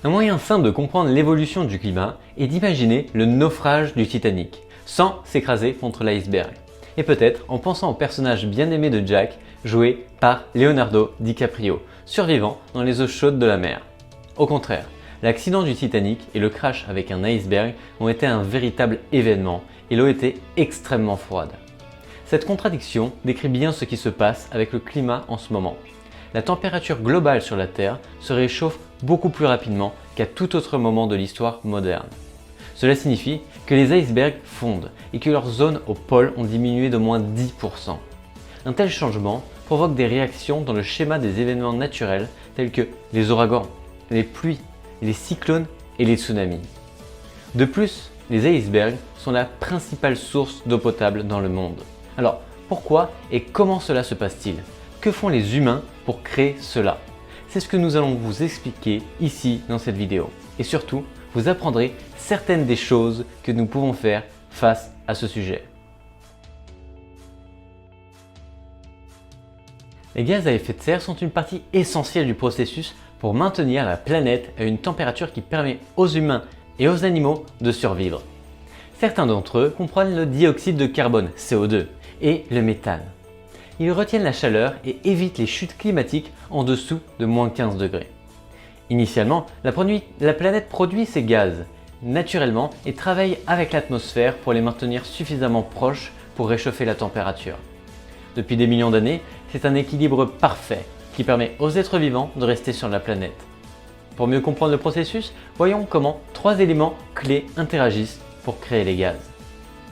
Un moyen simple de comprendre l'évolution du climat est d'imaginer le naufrage du Titanic, sans s'écraser contre l'iceberg. Et peut-être en pensant au personnage bien aimé de Jack, joué par Leonardo DiCaprio, survivant dans les eaux chaudes de la mer. Au contraire, l'accident du Titanic et le crash avec un iceberg ont été un véritable événement et l'eau était extrêmement froide. Cette contradiction décrit bien ce qui se passe avec le climat en ce moment. La température globale sur la Terre se réchauffe beaucoup plus rapidement qu'à tout autre moment de l'histoire moderne. Cela signifie que les icebergs fondent et que leurs zones au pôle ont diminué de moins 10%. Un tel changement provoque des réactions dans le schéma des événements naturels tels que les ouragans, les pluies, les cyclones et les tsunamis. De plus, les icebergs sont la principale source d'eau potable dans le monde. Alors, pourquoi et comment cela se passe-t-il? Que font les humains pour créer cela? C'est ce que nous allons vous expliquer ici dans cette vidéo. Et surtout, vous apprendrez certaines des choses que nous pouvons faire face à ce sujet. Les gaz à effet de serre sont une partie essentielle du processus pour maintenir la planète à une température qui permet aux humains et aux animaux de survivre. Certains d'entre eux comprennent le dioxyde de carbone, CO2, et le méthane. Ils retiennent la chaleur et évitent les chutes climatiques en dessous de moins 15 degrés. Initialement, la planète produit ces gaz naturellement et travaille avec l'atmosphère pour les maintenir suffisamment proches pour réchauffer la température. Depuis des millions d'années, c'est un équilibre parfait qui permet aux êtres vivants de rester sur la planète. Pour mieux comprendre le processus, voyons comment 3 éléments clés interagissent pour créer les gaz.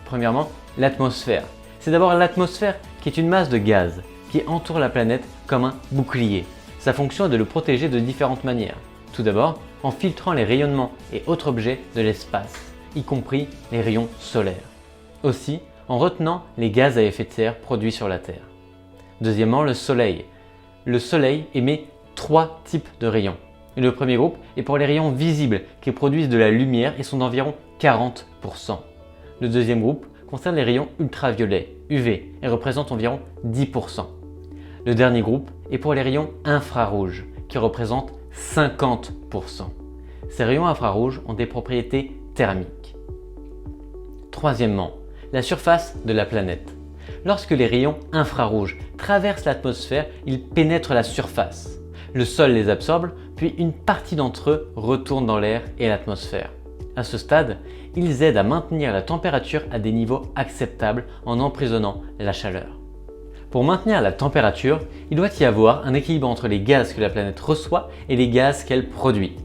Premièrement, l'atmosphère. C'est d'abord l'atmosphère qui est une masse de gaz qui entoure la planète comme un bouclier. Sa fonction est de le protéger de différentes manières. Tout d'abord, en filtrant les rayonnements et autres objets de l'espace, y compris les rayons solaires. Aussi, en retenant les gaz à effet de serre produits sur la Terre. Deuxièmement, le Soleil. Le Soleil émet 3 types de rayons. Le premier groupe est pour les rayons visibles qui produisent de la lumière et sont d'environ 40%. Le deuxième groupe concerne les rayons ultraviolets, UV, et représente environ 10%. Le dernier groupe est pour les rayons infrarouges, qui représentent 50%. Ces rayons infrarouges ont des propriétés thermiques. Troisièmement, la surface de la planète. Lorsque les rayons infrarouges traversent l'atmosphère, ils pénètrent la surface. Le sol les absorbe, puis une partie d'entre eux retourne dans l'air et l'atmosphère. À ce stade, ils aident à maintenir la température à des niveaux acceptables en emprisonnant la chaleur. Pour maintenir la température, il doit y avoir un équilibre entre les gaz que la planète reçoit et les gaz qu'elle produit.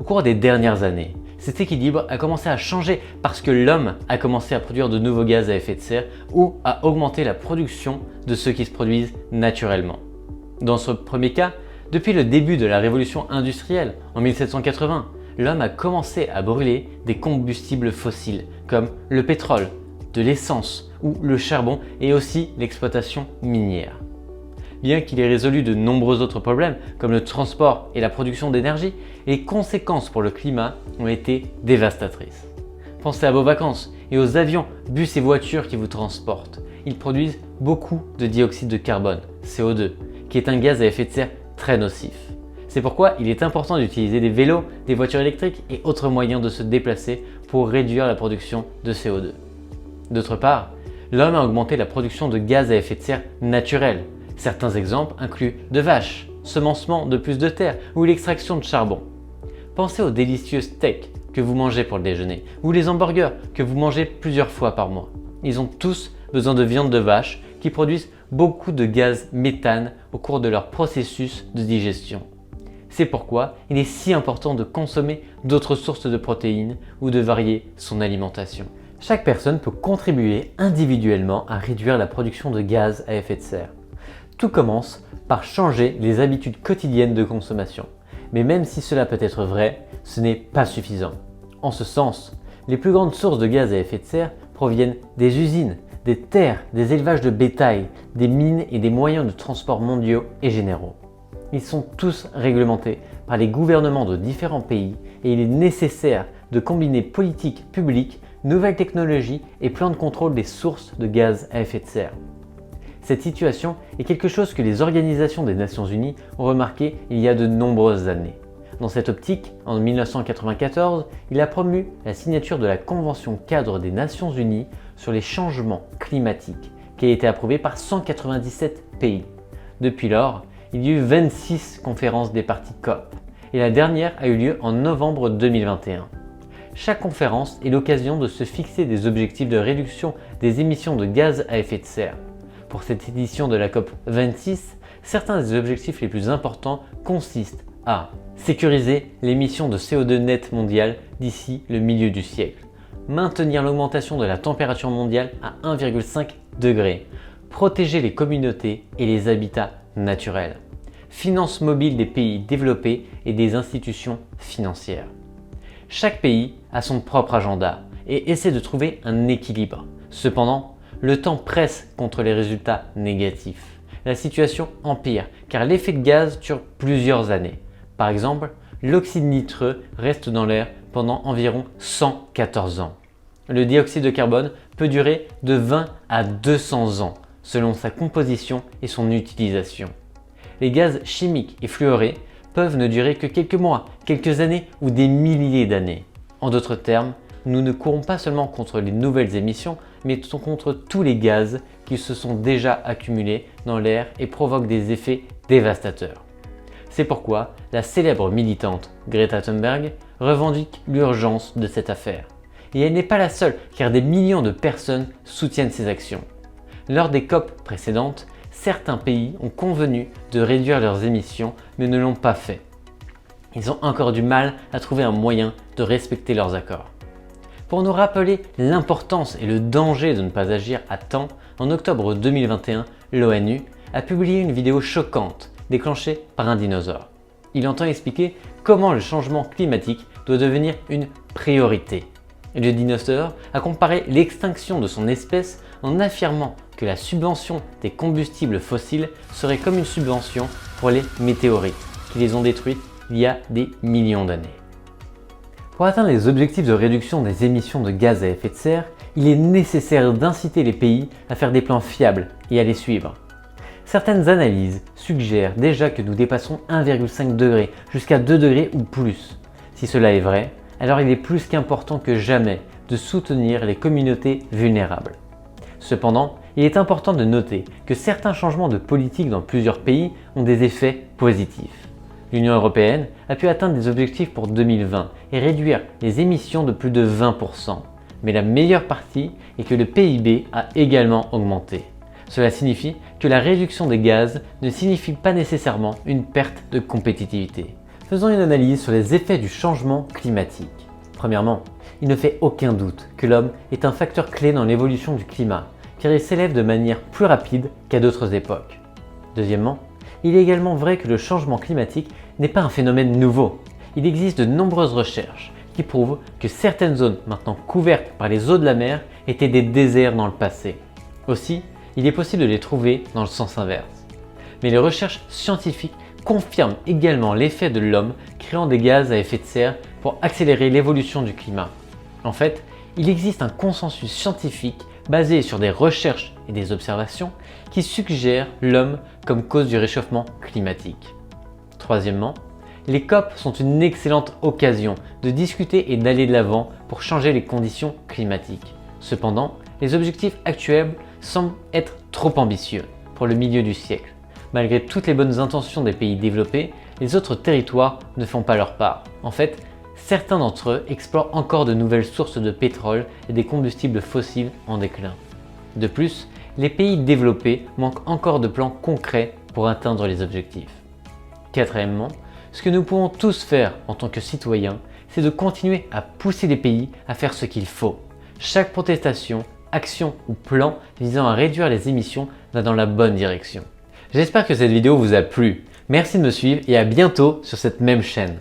Au cours des dernières années, cet équilibre a commencé à changer parce que l'homme a commencé à produire de nouveaux gaz à effet de serre ou à augmenter la production de ceux qui se produisent naturellement. Dans ce premier cas, depuis le début de la révolution industrielle en 1780, l'homme a commencé à brûler des combustibles fossiles comme le pétrole, de l'essence ou le charbon et aussi l'exploitation minière. Bien qu'il ait résolu de nombreux autres problèmes comme le transport et la production d'énergie, les conséquences pour le climat ont été dévastatrices. Pensez à vos vacances et aux avions, bus et voitures qui vous transportent. Ils produisent beaucoup de dioxyde de carbone, CO2, qui est un gaz à effet de serre très nocif. C'est pourquoi il est important d'utiliser des vélos, des voitures électriques et autres moyens de se déplacer pour réduire la production de CO2. D'autre part, l'homme a augmenté la production de gaz à effet de serre naturels. Certains exemples incluent de vaches, semencement de plus de terre ou l'extraction de charbon. Pensez aux délicieux steaks que vous mangez pour le déjeuner ou les hamburgers que vous mangez plusieurs fois par mois. Ils ont tous besoin de viande de vache qui produisent beaucoup de gaz méthane au cours de leur processus de digestion. C'est pourquoi il est si important de consommer d'autres sources de protéines ou de varier son alimentation. Chaque personne peut contribuer individuellement à réduire la production de gaz à effet de serre. Tout commence par changer les habitudes quotidiennes de consommation. Mais même si cela peut être vrai, ce n'est pas suffisant. En ce sens, les plus grandes sources de gaz à effet de serre proviennent des usines, des terres, des élevages de bétail, des mines et des moyens de transport mondiaux et généraux. Ils sont tous réglementés par les gouvernements de différents pays et il est nécessaire de combiner politique publique, nouvelles technologies et plans de contrôle des sources de gaz à effet de serre. Cette situation est quelque chose que les organisations des Nations Unies ont remarqué il y a de nombreuses années. Dans cette optique, en 1994, il a promu la signature de la Convention cadre des Nations Unies sur les changements climatiques, qui a été approuvée par 197 pays. Depuis lors, il y a eu 26 conférences des parties COP, et la dernière a eu lieu en novembre 2021. Chaque conférence est l'occasion de se fixer des objectifs de réduction des émissions de gaz à effet de serre. Pour cette édition de la COP 26, certains des objectifs les plus importants consistent à sécuriser l'émission de CO2 net mondiale d'ici le milieu du siècle, maintenir l'augmentation de la température mondiale à 1,5 degré, protéger les communautés et les habitats naturels, finance mobile des pays développés et des institutions financières. Chaque pays a son propre agenda et essaie de trouver un équilibre. Cependant, le temps presse contre les résultats négatifs. La situation empire car l'effet de gaz dure plusieurs années. Par exemple, l'oxyde nitreux reste dans l'air pendant environ 114 ans. Le dioxyde de carbone peut durer de 20 à 200 ans selon sa composition et son utilisation. Les gaz chimiques et fluorés peuvent ne durer que quelques mois, quelques années ou des milliers d'années. En d'autres termes, nous ne courons pas seulement contre les nouvelles émissions, mais contre tous les gaz qui se sont déjà accumulés dans l'air et provoquent des effets dévastateurs. C'est pourquoi la célèbre militante Greta Thunberg revendique l'urgence de cette affaire. Et elle n'est pas la seule, car des millions de personnes soutiennent ses actions. Lors des COP précédentes, certains pays ont convenu de réduire leurs émissions mais ne l'ont pas fait. Ils ont encore du mal à trouver un moyen de respecter leurs accords. Pour nous rappeler l'importance et le danger de ne pas agir à temps, en octobre 2021, l'ONU a publié une vidéo choquante déclenchée par un dinosaure. Il entend expliquer comment le changement climatique doit devenir une priorité. Et le dinosaure a comparé l'extinction de son espèce en affirmant que la subvention des combustibles fossiles serait comme une subvention pour les météorites qui les ont détruites il y a des millions d'années. Pour atteindre les objectifs de réduction des émissions de gaz à effet de serre, il est nécessaire d'inciter les pays à faire des plans fiables et à les suivre. Certaines analyses suggèrent déjà que nous dépassons 1,5 degré jusqu'à 2 degrés ou plus. Si cela est vrai, alors il est plus qu'important que jamais de soutenir les communautés vulnérables. Cependant, il est important de noter que certains changements de politique dans plusieurs pays ont des effets positifs. L'Union européenne a pu atteindre des objectifs pour 2020 et réduire les émissions de plus de 20%. Mais la meilleure partie est que le PIB a également augmenté. Cela signifie que la réduction des gaz ne signifie pas nécessairement une perte de compétitivité. Faisons une analyse sur les effets du changement climatique. Premièrement, il ne fait aucun doute que l'homme est un facteur clé dans l'évolution du climat, car il s'élève de manière plus rapide qu'à d'autres époques. Deuxièmement, il est également vrai que le changement climatique n'est pas un phénomène nouveau. Il existe de nombreuses recherches qui prouvent que certaines zones maintenant couvertes par les eaux de la mer étaient des déserts dans le passé. Aussi, il est possible de les trouver dans le sens inverse. Mais les recherches scientifiques confirment également l'effet de l'homme créant des gaz à effet de serre pour accélérer l'évolution du climat. En fait, il existe un consensus scientifique basé sur des recherches et des observations qui suggèrent l'homme comme cause du réchauffement climatique. Troisièmement, les COP sont une excellente occasion de discuter et d'aller de l'avant pour changer les conditions climatiques. Cependant, les objectifs actuels semblent être trop ambitieux pour le milieu du siècle. Malgré toutes les bonnes intentions des pays développés, les autres territoires ne font pas leur part. En fait, certains d'entre eux explorent encore de nouvelles sources de pétrole et des combustibles fossiles en déclin. De plus, les pays développés manquent encore de plans concrets pour atteindre les objectifs. Quatrièmement, ce que nous pouvons tous faire en tant que citoyens, c'est de continuer à pousser les pays à faire ce qu'il faut. Chaque protestation, action ou plan visant à réduire les émissions va dans la bonne direction. J'espère que cette vidéo vous a plu. Merci de me suivre et à bientôt sur cette même chaîne.